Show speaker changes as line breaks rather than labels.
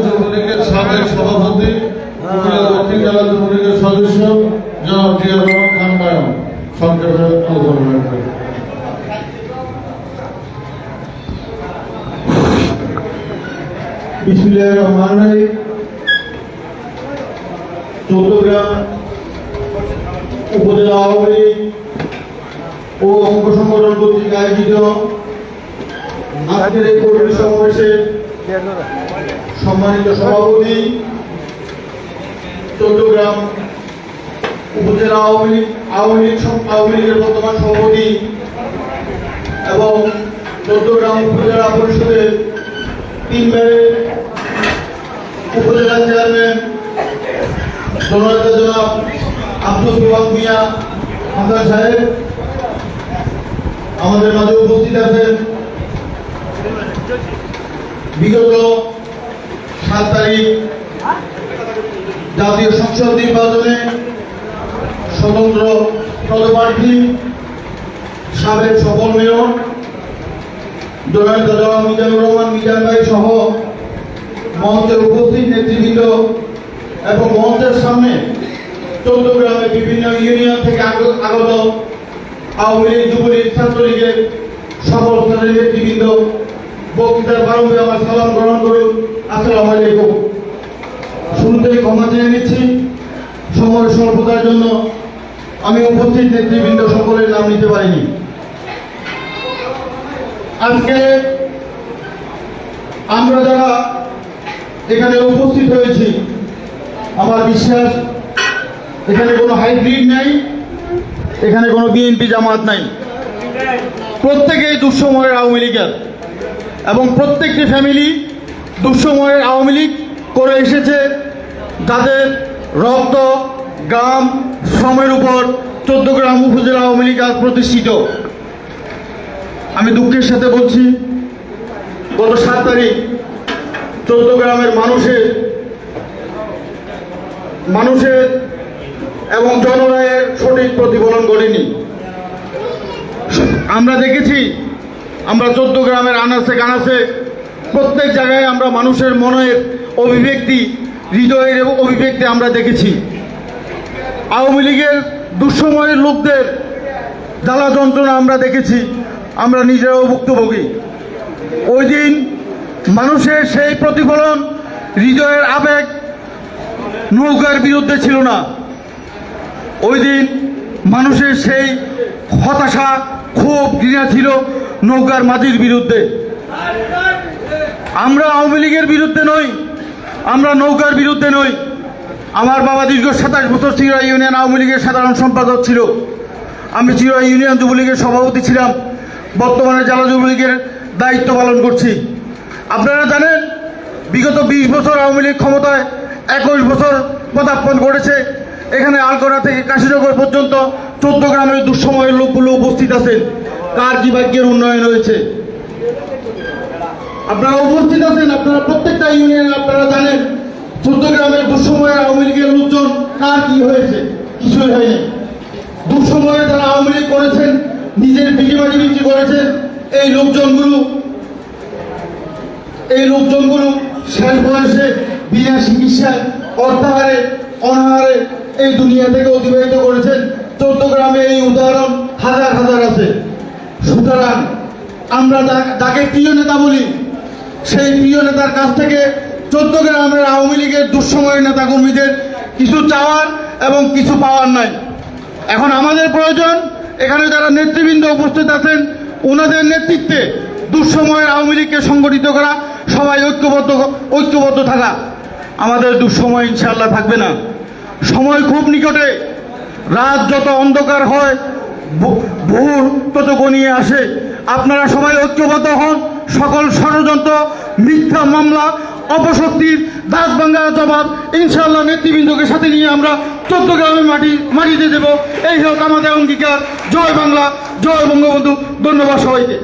যুবলীগের সাবেক সভাপতি, দক্ষিণ জেলা যুবলীগের সদস্য জনাব জিয়া রহমান খান বায়ন সংক্ষেপে আলোচনা করবেন।
বিসমিল্লাহির রহমানির রহিম। চট্টগ্রাম উপজেলা আওয়ামী লীগ ও অঙ্গ সংগঠন কর্তৃক আয়োজিত আজকের এই কর্মী সমাবেশে সম্মানিত সভাপতি, চট্টগ্রাম উপজেলা আওয়ামী লীগের বর্তমান সভাপতি এবং চট্টগ্রাম উপজেলা পরিষদের 3 বারের উপজেলা চেয়ারম্যান জনাব আব্দুল সোহাগ মিয়া হাসান সাহেব, আমাদের মাঝে উপস্থিত আছেন বিগত 7 তারিখ জাতীয় সংসদ নির্বাচনে স্বতন্ত্র পদপ্রার্থী সাবেক সফল মেয়র জনাব মিজানুর রহমান মিজান ভাই সহ মঞ্চের উপস্থিত নেতৃবৃন্দ এবং মঞ্চের সামনে চট্টগ্রামের বিভিন্ন ইউনিয়ন থেকে আগত আওয়ামী লীগ, যুবলীগ, ছাত্রলীগের সকল স্তরের নেতৃবৃন্দ, বক্তৃতার প্রারম্ভে আমার সালাম গ্রহণ করুন। আসসালামু আলাইকুম। শুরুতেই ক্ষমা চেয়ে নিচ্ছি সময় স্বল্পতার জন্য আমি উপস্থিত নেতৃবৃন্দ সকলের নাম নিতে পারিনি। আজকে আমরা যারা এখানে উপস্থিত হয়েছি, আমার বিশ্বাস এখানে কোনো হাইব্রিড নাই, এখানে কোনো বিএনপি জামাত নাই। প্রত্যেকেই দুঃসময়ের আওয়ামী লীগের এবং প্রত্যেকটি ফ্যামিলি দুঃসময়ের আওয়ামী লীগ করে এসেছে, যাদের রক্ত, গ্রাম, শ্রমের উপর চট্টগ্রাম উপজেলা আওয়ামী লীগ আজ প্রতিষ্ঠিত। আমি দুঃখের সাথে বলছি, গত 7 তারিখ চট্টগ্রামের মানুষের এবং জনরায়ের সঠিক প্রতিফলন ঘটেনি। আমরা দেখেছি, আমরা চট্টগ্রামের আনাচে কানাচে প্রত্যেক জায়গায় আমরা মানুষের মনের অভিব্যক্তি, হৃদয়ের অভিব্যক্তি আমরা দেখেছি। আওয়ামী লীগের দুঃসময়ের লোকদের জ্বালা যন্ত্রণা আমরা দেখেছি, আমরা নিজেরাও ভুক্তভোগী। ওই দিন মানুষের সেই প্রতিফলন, হৃদয়ের আবেগ নৌকার বিরুদ্ধে ছিল না। ওই দিন মানুষের সেই হতাশা, ক্ষোভ, ঘৃণা ছিল নৌকার মাঝির বিরুদ্ধে। আমরা আওয়ামী লীগের বিরুদ্ধে নই, আমরা নৌকার বিরুদ্ধে নই। আমার বাবা দীর্ঘ 27 বছর চিরা ইউনিয়ন আওয়ামী লীগের সাধারণ সম্পাদক ছিল। আমি চিরা ইউনিয়ন যুবলীগের সভাপতি ছিলাম, বর্তমানে জেলা যুবলীগের দায়িত্ব পালন করছি। আপনারা জানেন, বিগত 20 বছর আওয়ামী লীগ ক্ষমতায় 21 বছর পদার্পণ করেছে। এখানে আলগোড়া থেকে কাশীনগর পর্যন্ত চট্টগ্রামের দুঃসময়ের লোকগুলো উপস্থিত আছেন। কার কি ভাগ্যের উন্নয়ন হয়েছে? আপনারা উপস্থিত আছেন, আপনারা প্রত্যেকটা ইউনিয়নে আপনারা জানেন চট্টগ্রামের দুঃসময়ের আওয়ামী লীগের লোকজন কার কি হয়েছে? কিছুই হয়নি। দুঃসময়ে যারা আওয়ামী লীগ করেছেন, নিজের বিক্রি বিক্রি করেছেন, এই লোকজনগুলো শেষ বয়সে বিনা চিকিৎসায় অর্থাহারে অনাহারে এই দুনিয়া থেকে অতিবাহিত করেছেন। চট্টগ্রামে এই উদাহরণ হাজার হাজার আছে। সুতরাং আমরা যাকে প্রিয় নেতা বলি, সেই প্রিয় নেতার কাছ থেকে চট্টগ্রামের আওয়ামী লীগের দুঃসময়ের নেতা কর্মীদের কিছু চাওয়ার এবং কিছু পাওয়ার নাই। এখন আমাদের প্রয়োজন, এখানে যারা নেতৃবৃন্দ উপস্থিত আছেন, ওনাদের নেতৃত্বে দুঃসময়ের আওয়ামী লীগকে সংগঠিত করা, সবাই ঐক্যবদ্ধ থাকা। আমাদের দুঃসময় ইনশাআল্লাহ থাকবে না। সময় খুব নিকটে। রাত যত অন্ধকার হয়, ভোর তত গনিয়ে আসে। আপনারা সবাই ঐক্যবদ্ধ হন। সকল ষড়যন্ত্র, মিথ্যা মামলা, অপশক্তির দাঁত ভাঙা জবাব ইনশাআল্লাহ নেতৃবৃন্দকে সাথে নিয়ে আমরা চট্টগ্রামের মাটিতে দেব। এই হোক আমাদের অঙ্গীকার। জয় বাংলা, জয় বঙ্গবন্ধু। ধন্যবাদ সবাইকে।